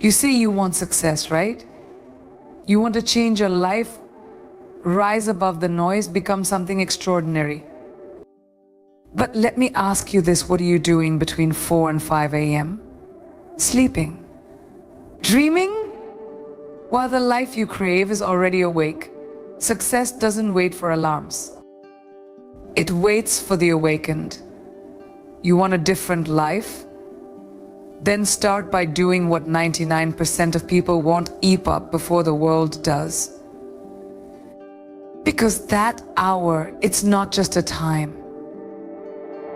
You say you want success, right? You want to change your life, rise above the noise, become something extraordinary. But let me ask you this, what are you doing between 4 and 5 a.m.? Sleeping. Dreaming? While the life you crave is already awake, success doesn't wait for alarms. It waits for the awakened. You want a different life? Then start by doing what 99% of people won't eat up before the world does. Because that hour, it's not just a time.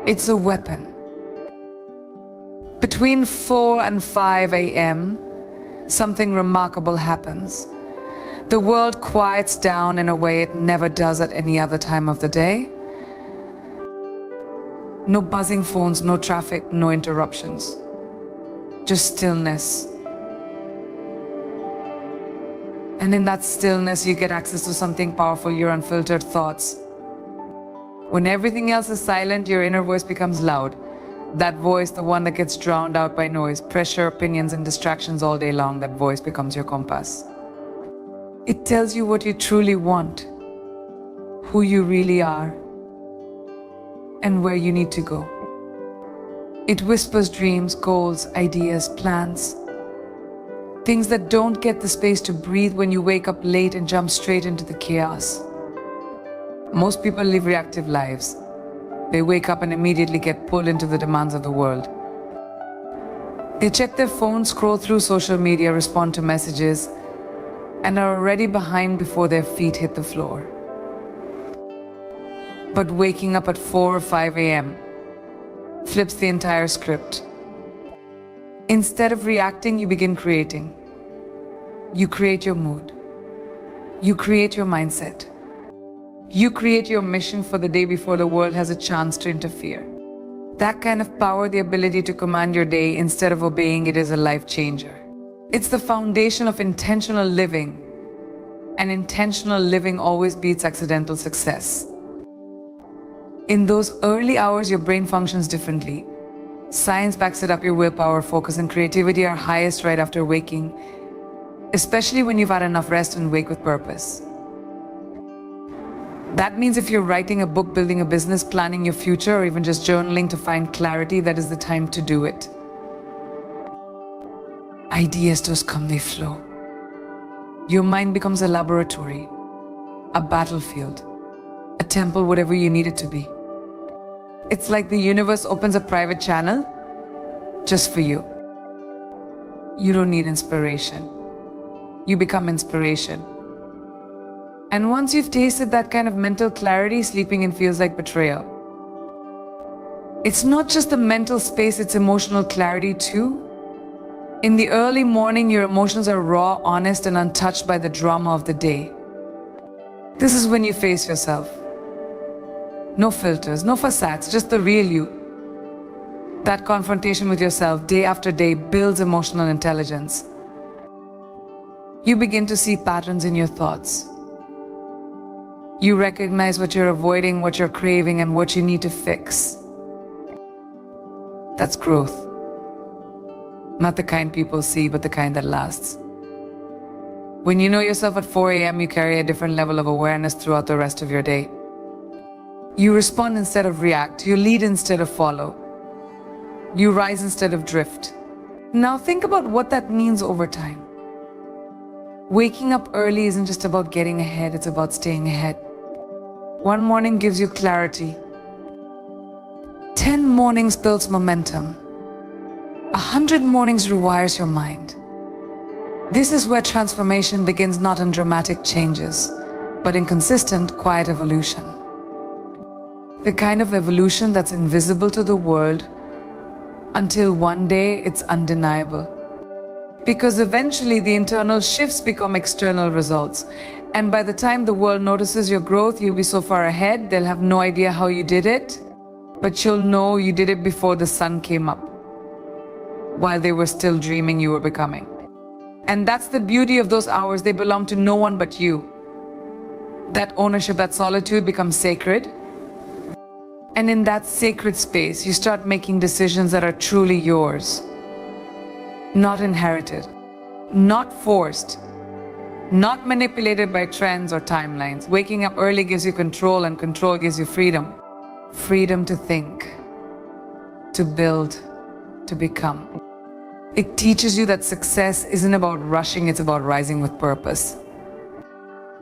It's a weapon. Between 4 and 5 a.m., something remarkable happens. The world quiets down in a way it never does at any other time of the day. No buzzing phones, no traffic, no interruptions. Just stillness. And in that stillness, you get access to something powerful, your unfiltered thoughts. When everything else is silent, your inner voice becomes loud. That voice, the one that gets drowned out by noise, pressure, opinions, and distractions all day long, that voice becomes your compass. It tells you what you truly want, who you really are, and where you need to go. It whispers dreams, goals, ideas, plans. Things that don't get the space to breathe when you wake up late and jump straight into the chaos. Most people live reactive lives. They wake up and immediately get pulled into the demands of the world. They check their phones, scroll through social media, respond to messages, and are already behind before their feet hit the floor. But waking up at 4 or 5 a.m. flips the entire script. Instead of reacting, you begin creating. You create your mood. You create your mindset. You create your mission for the day before the world has a chance to interfere. That kind of power, the ability to command your day instead of obeying it, is a life changer. It's the foundation of intentional living. And intentional living always beats accidental success. In those early hours, your brain functions differently. Science backs it up. Your willpower, focus, and creativity are highest right after waking, especially when you've had enough rest and wake with purpose. That means if you're writing a book, building a business, planning your future, or even just journaling to find clarity, that is the time to do it. Ideas just come, they flow. Your mind becomes a laboratory, a battlefield, a temple, whatever you need it to be. It's like the universe opens a private channel just for you. You don't need inspiration. You become inspiration. And once you've tasted that kind of mental clarity, sleeping in feels like betrayal. It's not just the mental space, it's emotional clarity too. In the early morning, your emotions are raw, honest, and untouched by the drama of the day. This is when you face yourself. No filters, no facades, just the real you. That confrontation with yourself day after day builds emotional intelligence. You begin to see patterns in your thoughts. You recognize what you're avoiding, what you're craving, and what you need to fix. That's growth. Not the kind people see, but the kind that lasts. When you know yourself at 4 a.m., you carry a different level of awareness throughout the rest of your day. You respond instead of react. You lead instead of follow. You rise instead of drift. Now think about what that means over time. Waking up early isn't just about getting ahead, it's about staying ahead. One morning gives you clarity. 10 mornings builds momentum. 100 mornings rewires your mind. This is where transformation begins, not in dramatic changes, but in consistent, quiet evolution. The kind of evolution that's invisible to the world until one day it's undeniable. Because eventually the internal shifts become external results. And by the time the world notices your growth, you'll be so far ahead, they'll have no idea how you did it, but you'll know you did it before the sun came up, while they were still dreaming you were becoming. And that's the beauty of those hours. They belong to no one but you. That ownership, that solitude becomes sacred. And in that sacred space, you start making decisions that are truly yours, not inherited. not forced, not manipulated by trends or timelines. Waking up early gives you control, and control gives you freedom. Freedom to think, to build, to become. It teaches you that success isn't about rushing, it's about rising with purpose.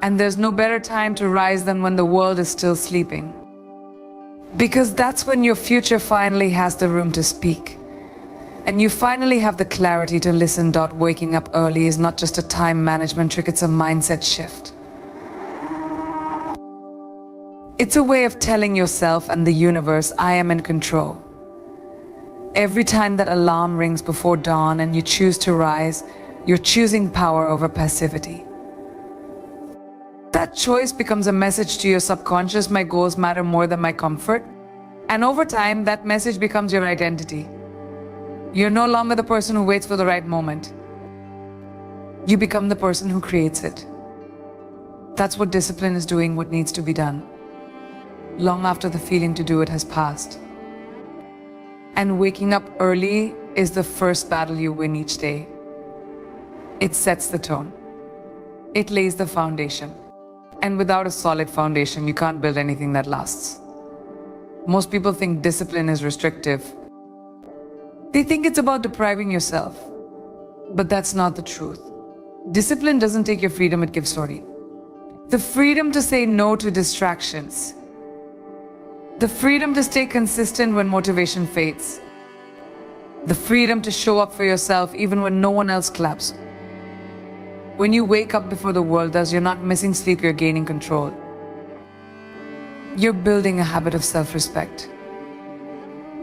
And there's no better time to rise than when the world is still sleeping. Because that's when your future finally has the room to speak. And you finally have the clarity to listen. Waking up early is not just a time management trick, it's a mindset shift. It's a way of telling yourself and the universe, I am in control. Every time that alarm rings before dawn and you choose to rise, you're choosing power over passivity. That choice becomes a message to your subconscious, my goals matter more than my comfort. And over time, that message becomes your identity. You're no longer the person who waits for the right moment. You become the person who creates it. That's what discipline is doing, what needs to be done, long after the feeling to do it has passed. And waking up early is the first battle you win each day. It sets the tone. It lays the foundation. And without a solid foundation, you can't build anything that lasts. Most people think discipline is restrictive. They think it's about depriving yourself. But that's not the truth. Discipline doesn't take your freedom, it gives the freedom to say no to distractions. The freedom to stay consistent when motivation fades. The freedom to show up for yourself even when no one else claps. When you wake up before the world does, you're not missing sleep, you're gaining control. You're building a habit of self-respect.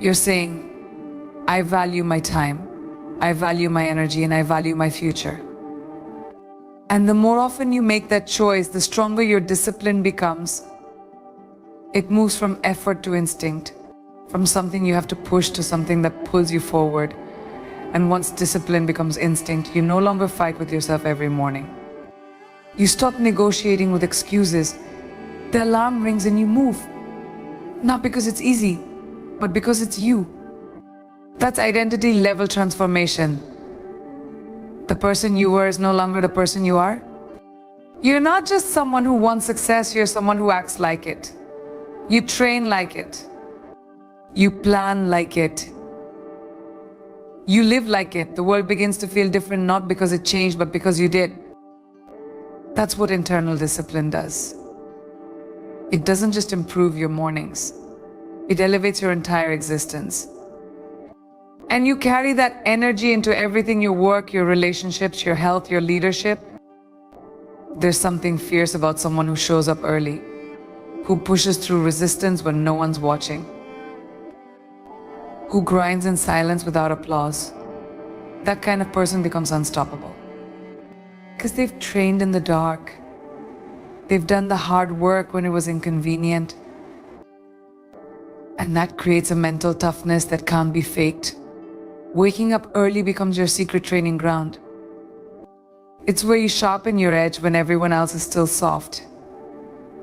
You're saying, I value my time, I value my energy, and I value my future. And the more often you make that choice, the stronger your discipline becomes. It moves from effort to instinct, from something you have to push to something that pulls you forward. And once discipline becomes instinct, you no longer fight with yourself every morning. You stop negotiating with excuses. The alarm rings and you move. Not because it's easy, but because it's you. That's identity level transformation. The person you were is no longer the person you are. You're not just someone who wants success, you're someone who acts like it. You train like it. You plan like it. You live like it. The world begins to feel different, not because it changed, but because you did. That's what internal discipline does. It doesn't just improve your mornings. It elevates your entire existence. And you carry that energy into everything, your work, your relationships, your health, your leadership. There's something fierce about someone who shows up early, who pushes through resistance when no one's watching, who grinds in silence without applause. That kind of person becomes unstoppable. Because they've trained in the dark. They've done the hard work when it was inconvenient. And that creates a mental toughness that can't be faked. Waking up early becomes your secret training ground. It's where you sharpen your edge when everyone else is still soft.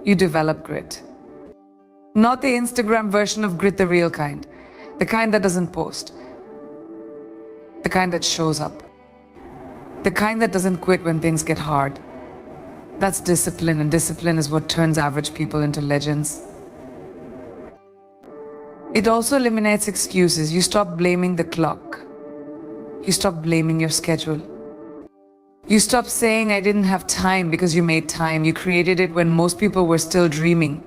You develop grit. Not the Instagram version of grit, the real kind. The kind that doesn't post. The kind that shows up. The kind that doesn't quit when things get hard. That's discipline, and discipline is what turns average people into legends. It also eliminates excuses. You stop blaming the clock. You stop blaming your schedule. You stop saying, I didn't have time, because you made time. You created it when most people were still dreaming.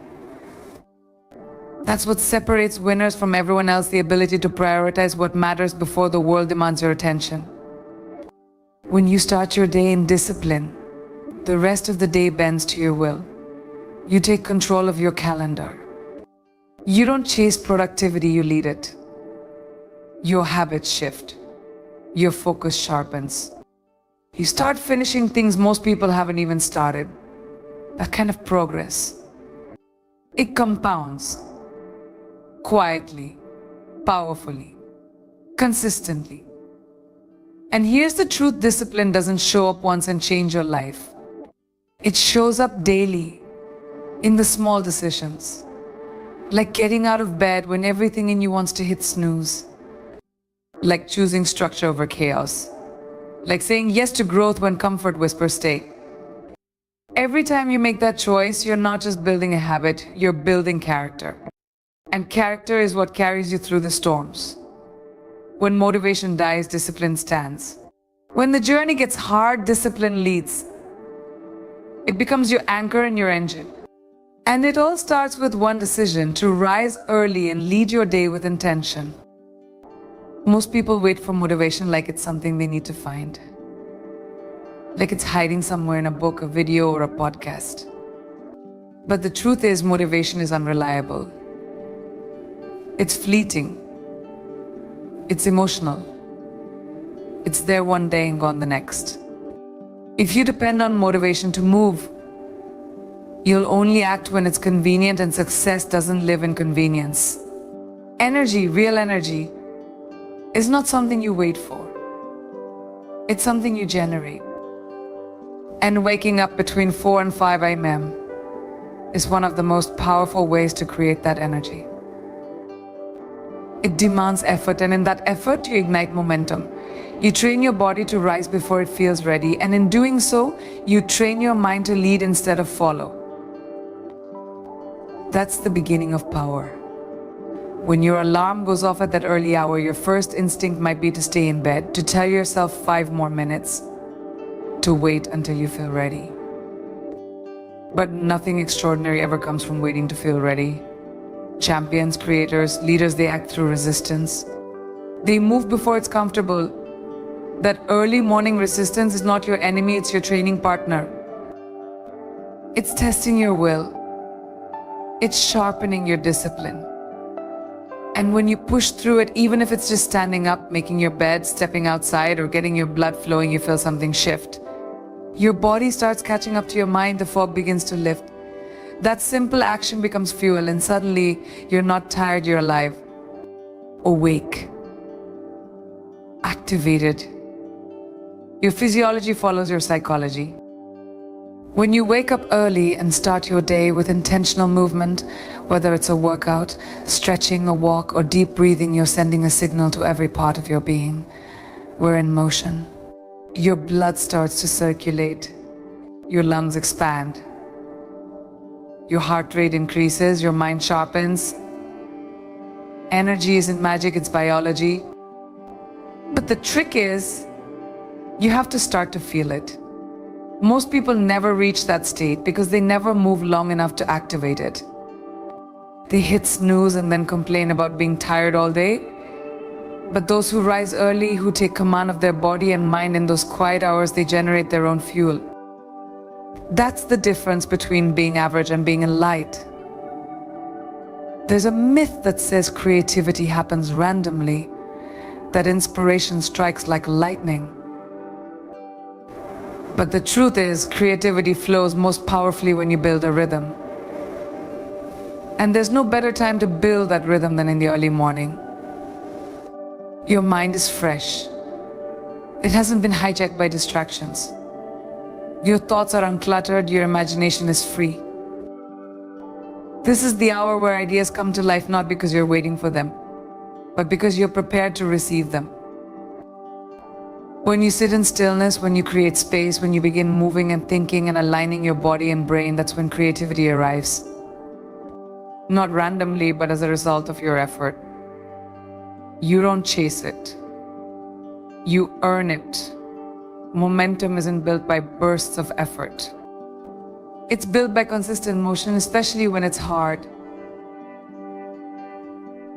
That's what separates winners from everyone else, the ability to prioritize what matters before the world demands your attention. When you start your day in discipline, the rest of the day bends to your will. You take control of your calendar. You don't chase productivity, you lead it. Your habits shift. Your focus sharpens. You start finishing things most people haven't even started. That kind of progress. It compounds. Quietly, powerfully, consistently. And here's the truth, discipline doesn't show up once and change your life. It shows up daily, in the small decisions. Like getting out of bed when everything in you wants to hit snooze. Like choosing structure over chaos. like saying yes to growth when comfort whispers stay. Every time you make that choice, you're not just building a habit, you're building character. And character is what carries you through the storms. When motivation dies, discipline stands. When the journey gets hard, discipline leads. It becomes your anchor and your engine. And it all starts with one decision: to rise early and lead your day with intention. Most people wait for motivation like it's something they need to find. Like it's hiding somewhere in a book, a video, or a podcast. But the truth is, motivation is unreliable. It's fleeting. It's emotional. It's there one day and gone the next. If you depend on motivation to move, you'll only act when it's convenient, and success doesn't live in convenience. Energy, real energy, is not something you wait for. It's something you generate. And waking up between 4 and 5 a.m. is one of the most powerful ways to create that energy. It demands effort, and in that effort, you ignite momentum. You train your body to rise before it feels ready, and in doing so, you train your mind to lead instead of follow. That's the beginning of power. When your alarm goes off at that early hour, your first instinct might be to stay in bed, to tell yourself 5 more minutes, to wait until you feel ready. But nothing extraordinary ever comes from waiting to feel ready. Champions, creators, leaders, they act through resistance. They move before it's comfortable. That early morning resistance is not your enemy, it's your training partner. It's testing your will. It's sharpening your discipline. And when you push through it, even if it's just standing up, making your bed, stepping outside, or getting your blood flowing, you feel something shift. Your body starts catching up to your mind, the fog begins to lift. That simple action becomes fuel, and suddenly you're not tired, you're alive. Awake. Activated. Your physiology follows your psychology. When you wake up early and start your day with intentional movement, whether it's a workout, stretching, a walk, or deep breathing, you're sending a signal to every part of your being. We're in motion. Your blood starts to circulate. Your lungs expand. Your heart rate increases, your mind sharpens. Energy isn't magic, it's biology. But the trick is, you have to start to feel it. Most people never reach that state because they never move long enough to activate it. They hit snooze and then complain about being tired all day. But those who rise early, who take command of their body and mind in those quiet hours, they generate their own fuel. That's the difference between being average and being a light. There's a myth that says creativity happens randomly, that inspiration strikes like lightning. But the truth is, creativity flows most powerfully when you build a rhythm. And there's no better time to build that rhythm than in the early morning. Your mind is fresh. It hasn't been hijacked by distractions. Your thoughts are uncluttered, your imagination is free. This is the hour where ideas come to life, not because you're waiting for them, but because you're prepared to receive them. When you sit in stillness, when you create space, when you begin moving and thinking and aligning your body and brain, that's when creativity arrives. Not randomly, but as a result of your effort. You don't chase it. You earn it. Momentum isn't built by bursts of effort. It's built by consistent motion, especially when it's hard.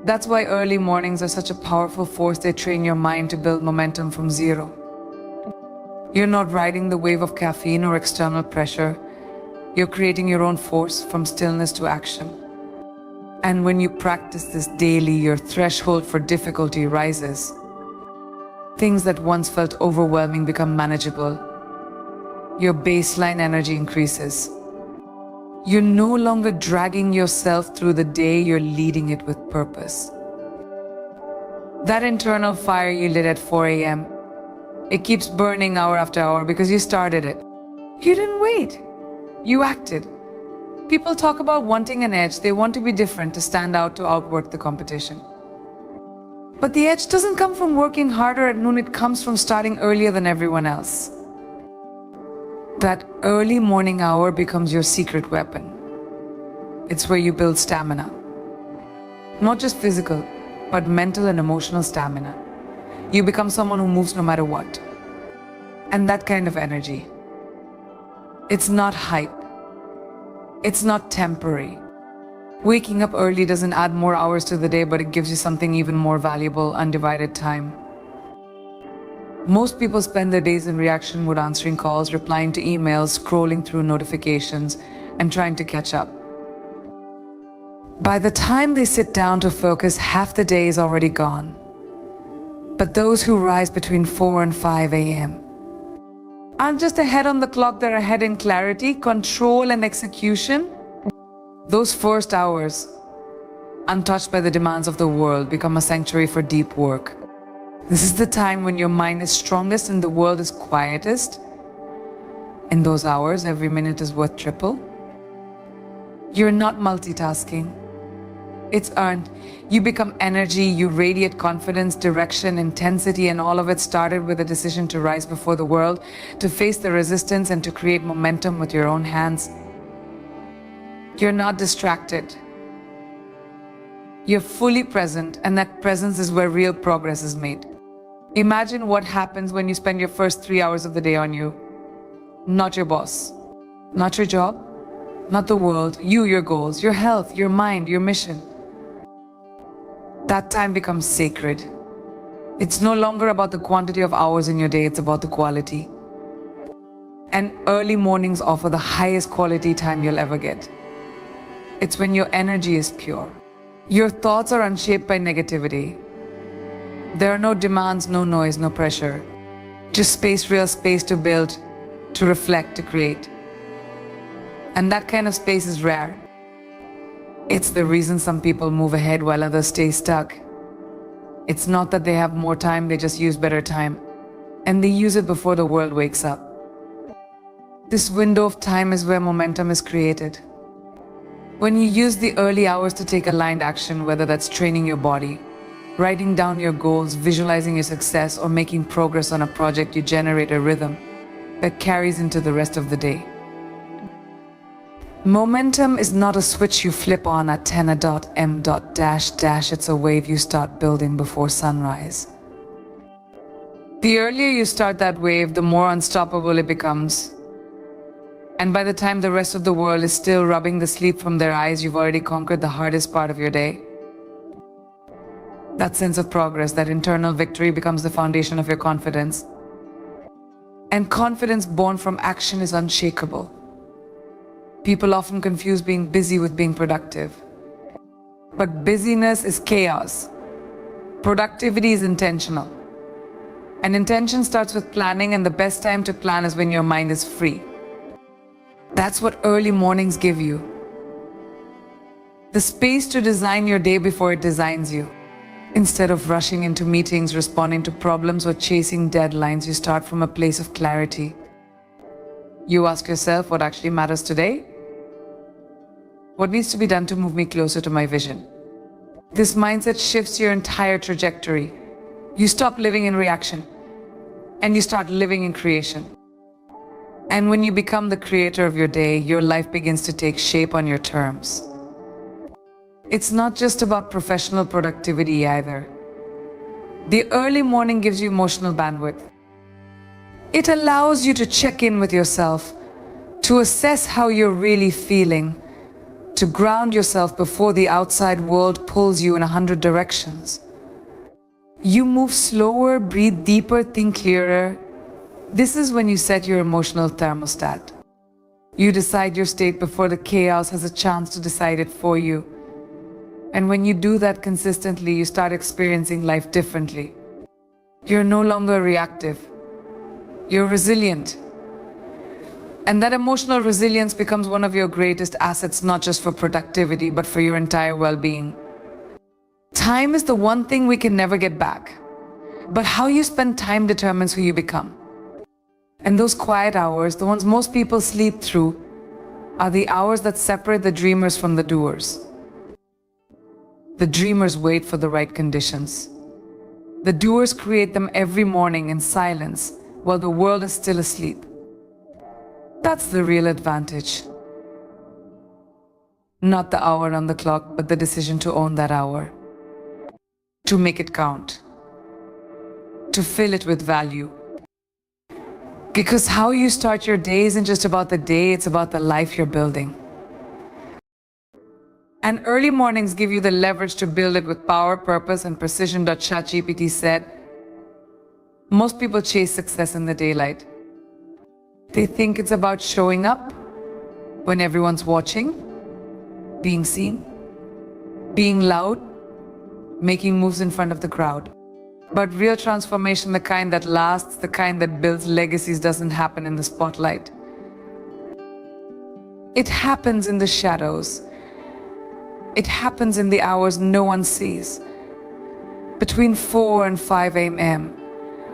That's why early mornings are such a powerful force. They train your mind to build momentum from zero. You're not riding the wave of caffeine or external pressure. You're creating your own force from stillness to action. And when you practice this daily, your threshold for difficulty rises. Things that once felt overwhelming become manageable. Your baseline energy increases. You're no longer dragging yourself through the day, you're leading it with purpose. That internal fire you lit at 4 a.m., it keeps burning hour after hour because you started it. You didn't wait. You acted. People talk about wanting an edge. They want to be different, to stand out, to outwork the competition. But the edge doesn't come from working harder at noon, it comes from starting earlier than everyone else. That early morning hour becomes your secret weapon. It's where you build stamina. Not just physical, but mental and emotional stamina. You become someone who moves no matter what. And that kind of energy, it's not hype. It's not temporary. Waking up early doesn't add more hours to the day, but it gives you something even more valuable, undivided time. Most people spend their days in reaction mode, answering calls, replying to emails, scrolling through notifications, and trying to catch up. By the time they sit down to focus, half the day is already gone. But those who rise between 4 and 5 a.m. aren't just ahead on the clock, they're ahead in clarity, control, and execution. Those first hours, untouched by the demands of the world, become a sanctuary for deep work. This is the time when your mind is strongest and the world is quietest. In those hours, every minute is worth triple. You're not multitasking. It's earned. You become energy, you radiate confidence, direction, intensity, and all of it started with a decision to rise before the world, to face the resistance, and to create momentum with your own hands. You're not distracted. You're fully present, and that presence is where real progress is made. Imagine what happens when you spend your first 3 hours of the day on you. Not your boss, not your job, not the world, you, your goals, your health, your mind, your mission. That time becomes sacred. It's no longer about the quantity of hours in your day, it's about the quality. And early mornings offer the highest quality time you'll ever get. It's when your energy is pure. Your thoughts are unshaped by negativity. There are no demands, no noise, no pressure. Just space, real space to build, to reflect, to create. And that kind of space is rare. It's the reason some people move ahead while others stay stuck. It's not that they have more time, they just use better time. And they use it before the world wakes up. This window of time is where momentum is created. When you use the early hours to take aligned action, whether that's training your body, writing down your goals, visualizing your success, or making progress on a project, you generate a rhythm that carries into the rest of the day. Momentum is not a switch you flip on at 10 dash. It's a wave you start building before sunrise. The earlier you start that wave, the more unstoppable it becomes. And by the time the rest of the world is still rubbing the sleep from their eyes, you've already conquered the hardest part of your day. That sense of progress, that internal victory, becomes the foundation of your confidence. And confidence born from action is unshakable. People often confuse being busy with being productive. But busyness is chaos. Productivity is intentional. And intention starts with planning, and the best time to plan is when your mind is free. That's what early mornings give you. The space to design your day before it designs you. Instead of rushing into meetings, responding to problems, or chasing deadlines, you start from a place of clarity. You ask yourself, what actually matters today? What needs to be done to move me closer to my vision? This mindset shifts your entire trajectory. You stop living in reaction, and you start living in creation. And when you become the creator of your day, your life begins to take shape on your terms. It's not just about professional productivity either. The early morning gives you emotional bandwidth. It allows you to check in with yourself, to assess how you're really feeling, to ground yourself before the outside world pulls you in 100 directions. You move slower, breathe deeper, think clearer. This is when you set your emotional thermostat. You decide your state before the chaos has a chance to decide it for you. And when you do that consistently, you start experiencing life differently. You're no longer reactive. You're resilient. And that emotional resilience becomes one of your greatest assets, not just for productivity, but for your entire well-being. Time is the one thing we can never get back. But how you spend time determines who you become. And those quiet hours, the ones most people sleep through, are the hours that separate the dreamers from the doers. The dreamers wait for the right conditions. The doers create them every morning in silence while the world is still asleep. That's the real advantage. Not the hour on the clock, but the decision to own that hour. To make it count. To fill it with value. Because how you start your day isn't just about the day, it's about the life you're building. And early mornings give you the leverage to build it with power, purpose, and precision. ChatGPT said, most people chase success in the daylight. They think it's about showing up when everyone's watching, being seen, being loud, making moves in front of the crowd. But real transformation, the kind that lasts, the kind that builds legacies, doesn't happen in the spotlight. It happens in the shadows. It happens in the hours no one sees. Between 4 and 5 a.m.,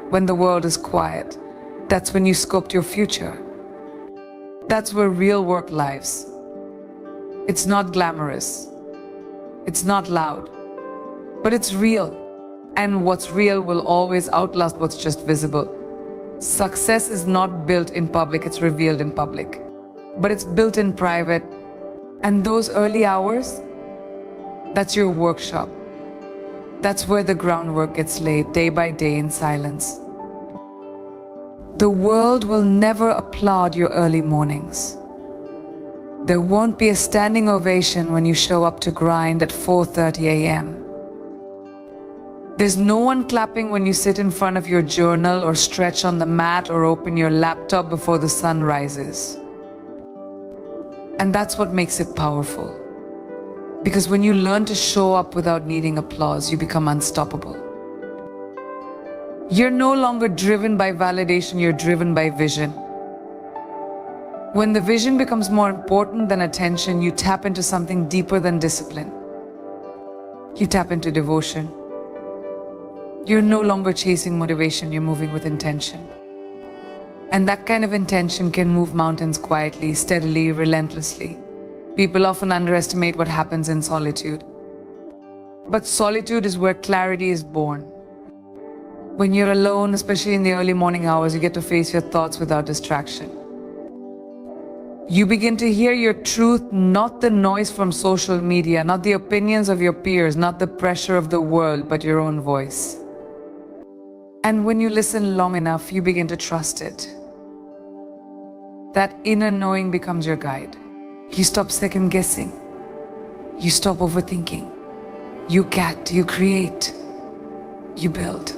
when the world is quiet, that's when you sculpt your future. That's where real work lives. It's not glamorous. It's not loud. But it's real. And what's real will always outlast what's just visible. Success is not built in public, it's revealed in public. But it's built in private. And those early hours, that's your workshop. That's where the groundwork gets laid day by day in silence. The world will never applaud your early mornings. There won't be a standing ovation when you show up to grind at 4:30 a.m. There's no one clapping when you sit in front of your journal or stretch on the mat or open your laptop before the sun rises. And that's what makes it powerful. Because when you learn to show up without needing applause, you become unstoppable. You're no longer driven by validation, you're driven by vision. When the vision becomes more important than attention, you tap into something deeper than discipline. You tap into devotion. You're no longer chasing motivation, you're moving with intention. And that kind of intention can move mountains quietly, steadily, relentlessly. People often underestimate what happens in solitude. But solitude is where clarity is born. When you're alone, especially in the early morning hours, you get to face your thoughts without distraction. You begin to hear your truth, not the noise from social media, not the opinions of your peers, not the pressure of the world, but your own voice. And when you listen long enough, you begin to trust it. That inner knowing becomes your guide. You stop second guessing. You stop overthinking. You create, you build.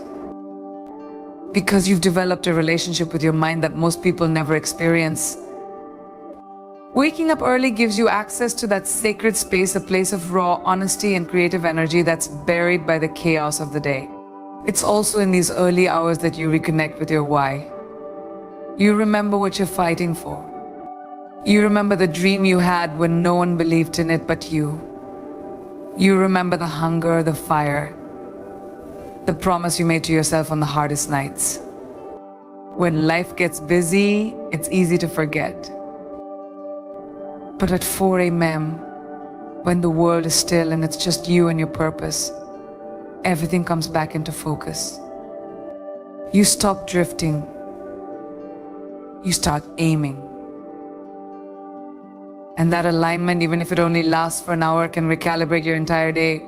Because you've developed a relationship with your mind that most people never experience. Waking up early gives you access to that sacred space, a place of raw honesty and creative energy that's buried by the chaos of the day. It's also in these early hours that you reconnect with your why. You remember what you're fighting for. You remember the dream you had when no one believed in it but you. You remember the hunger, the fire, the promise you made to yourself on the hardest nights. When life gets busy, it's easy to forget. But at 4 a.m., when the world is still and it's just you and your purpose, everything comes back into focus. You stop drifting. You start aiming. And that alignment, even if it only lasts for an hour, can recalibrate your entire day.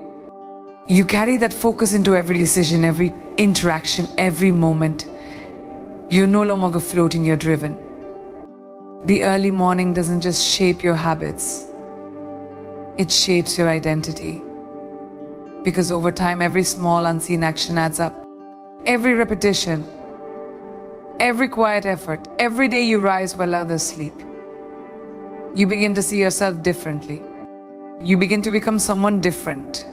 You carry that focus into every decision, every interaction, every moment. You're no longer floating, you're driven. The early morning doesn't just shape your habits. It shapes your identity. Because over time, every small unseen action adds up. Every repetition, every quiet effort, every day you rise while others sleep. You begin to see yourself differently. You begin to become someone different.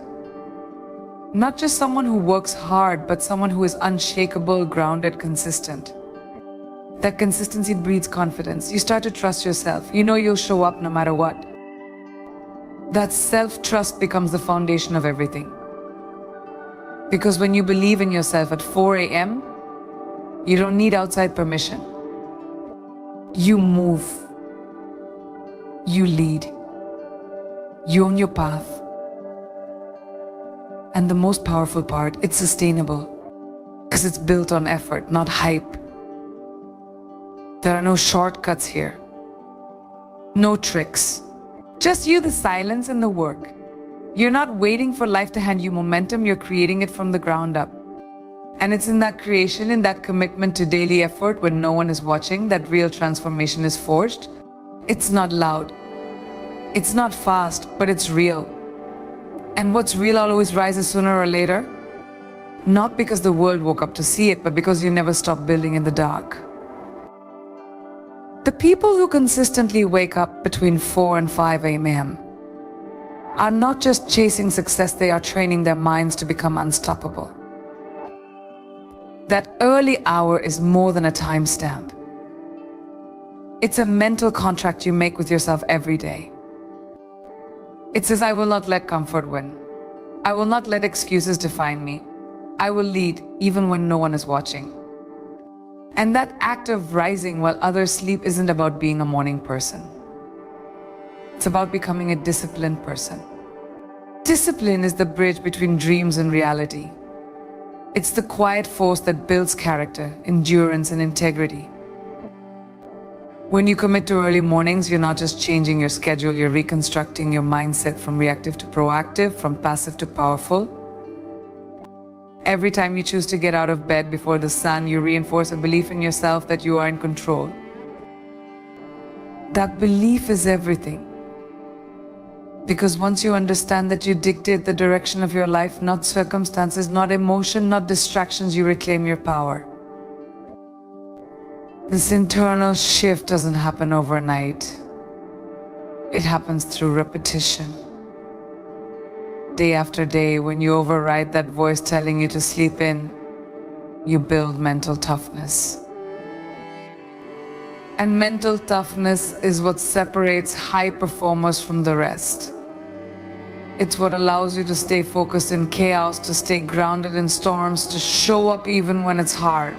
Not just someone who works hard, but someone who is unshakable, grounded, consistent. That consistency breeds confidence. You start to trust yourself. You know you'll show up no matter what. That self-trust becomes the foundation of everything. Because when you believe in yourself at 4 a.m., you don't need outside permission. You move. You lead. You own your path. And the most powerful part, it's sustainable. because it's built on effort, not hype. There are no shortcuts here, no tricks. Just you, the silence, and the work. You're not waiting for life to hand you momentum, you're creating it from the ground up. And it's in that creation, in that commitment to daily effort when no one is watching, that real transformation is forged. It's not loud. It's not fast, but it's real. And what's real always rises sooner or later. Not because the world woke up to see it, but because you never stop building in the dark. The people who consistently wake up between 4 and 5 a.m. are not just chasing success, they are training their minds to become unstoppable. That early hour is more than a timestamp. It's a mental contract you make with yourself every day. It says, I will not let comfort win. I will not let excuses define me. I will lead even when no one is watching. And that act of rising while others sleep isn't about being a morning person. It's about becoming a disciplined person. Discipline is the bridge between dreams and reality. It's the quiet force that builds character, endurance, and integrity. When you commit to early mornings, you're not just changing your schedule, you're reconstructing your mindset from reactive to proactive, from passive to powerful. Every time you choose to get out of bed before the sun, you reinforce a belief in yourself that you are in control. That belief is everything. Because once you understand that you dictate the direction of your life, not circumstances, not emotion, not distractions, you reclaim your power. This internal shift doesn't happen overnight. It happens through repetition. Day after day, when you override that voice telling you to sleep in, you build mental toughness. And mental toughness is what separates high performers from the rest. It's what allows you to stay focused in chaos, to stay grounded in storms, to show up even when it's hard.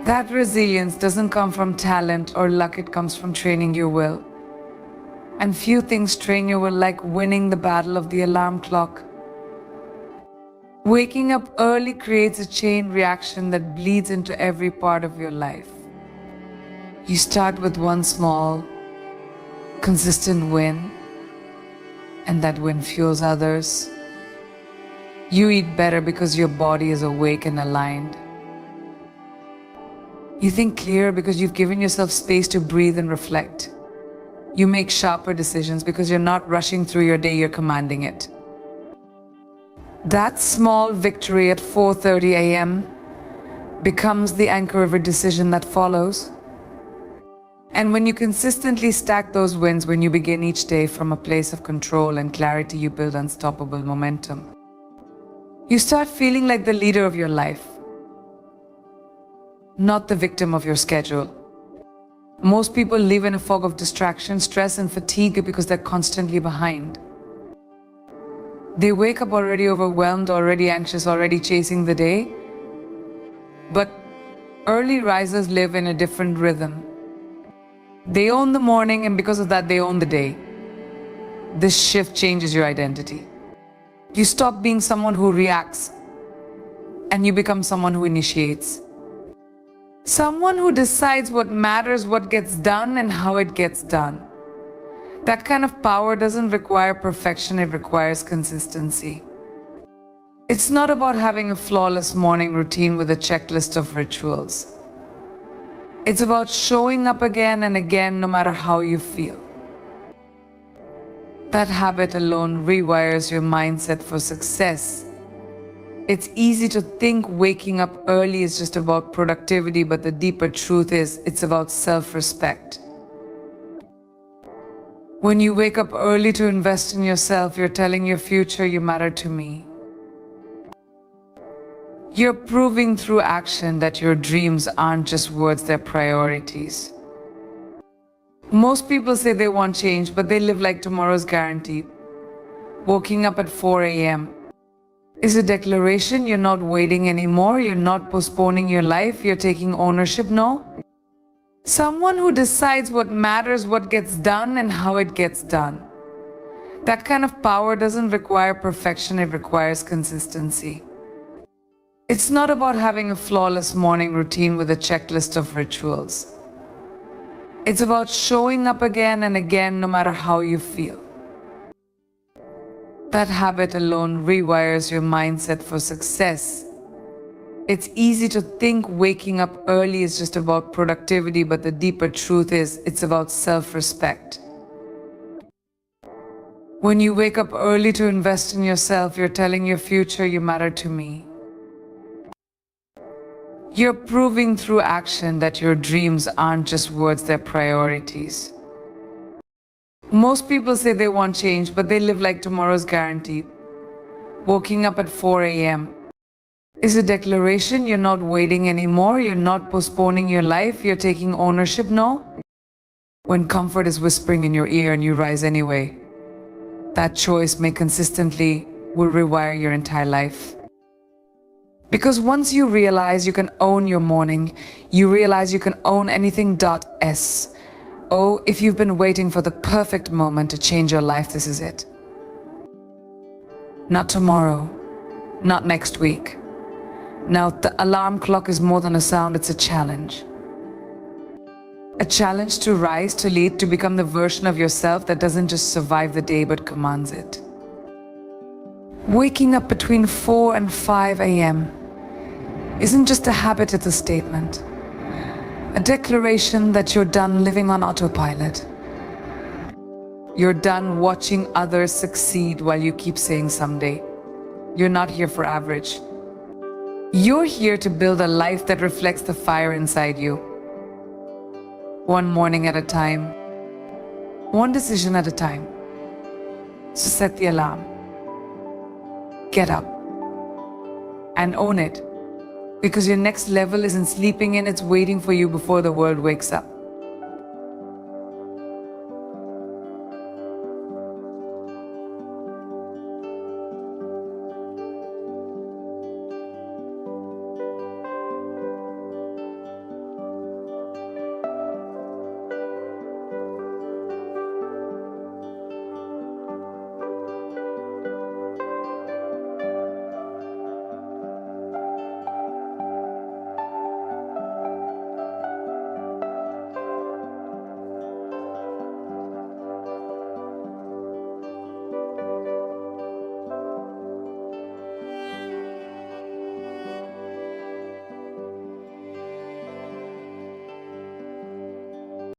That resilience doesn't come from talent or luck, it comes from training your will. And few things train your will like winning the battle of the alarm clock. Waking up early creates a chain reaction that bleeds into every part of your life. You start with one small, consistent win, and that win fuels others. You eat better because your body is awake and aligned. You think clearer because you've given yourself space to breathe and reflect. You make sharper decisions because you're not rushing through your day, you're commanding it. That small victory at 4:30 a.m. becomes the anchor of every decision that follows. And when you consistently stack those wins, when you begin each day from a place of control and clarity, you build unstoppable momentum. You start feeling like the leader of your life, not the victim of your schedule. Most people live in a fog of distraction, stress, and fatigue because they're constantly behind. They wake up already overwhelmed, already anxious, already chasing the day. But early risers live in a different rhythm. They own the morning, and because of that, they own the day. This shift changes your identity. You stop being someone who reacts, and you become someone who initiates. Someone who decides what matters, what gets done, and how it gets done. That kind of power doesn't require perfection, it requires consistency. It's not about having a flawless morning routine with a checklist of rituals. It's about showing up again and again, no matter how you feel. That habit alone rewires your mindset for success. It's easy to think waking up early is just about productivity, but the deeper truth is it's about self-respect. When you wake up early to invest in yourself, you're telling your future, you matter to me. You're proving through action that your dreams aren't just words, they're priorities. Most people say they want change, but they live like tomorrow's guaranteed. Waking up at 4 a.m. is a declaration. You're not waiting anymore. You're not postponing your life. You're taking ownership. No. Someone who decides what matters, what gets done, and how it gets done. That kind of power doesn't require perfection, it requires consistency. It's not about having a flawless morning routine with a checklist of rituals. It's about showing up again and again no matter how you feel. That habit alone rewires your mindset for success. It's easy to think waking up early is just about productivity, but the deeper truth is it's about self-respect. When you wake up early to invest in yourself, you're telling your future, you matter to me. You're proving through action that your dreams aren't just words, they're priorities. Most people say they want change, but they live like tomorrow's guaranteed. Waking up at 4 a.m. is a declaration. You're not waiting anymore. You're not postponing your life. You're taking ownership. No. When comfort is whispering in your ear and you rise anyway, that choice made consistently will rewire your entire life. Because once you realize you can own your morning, you realize you can own anything. Oh, if you've been waiting for the perfect moment to change your life, this is it. Not tomorrow, not next week. Now, the alarm clock is more than a sound, it's a challenge. A challenge to rise, to lead, to become the version of yourself that doesn't just survive the day but commands it. Waking up between 4 and 5 a.m. isn't just a habit, it's a statement. A declaration that you're done living on autopilot. You're done watching others succeed while you keep saying someday. You're not here for average. You're here to build a life that reflects the fire inside you. One morning at a time. One decision at a time. So set the alarm. Get up. And own it. Because your next level isn't sleeping in, it's waiting for you before the world wakes up.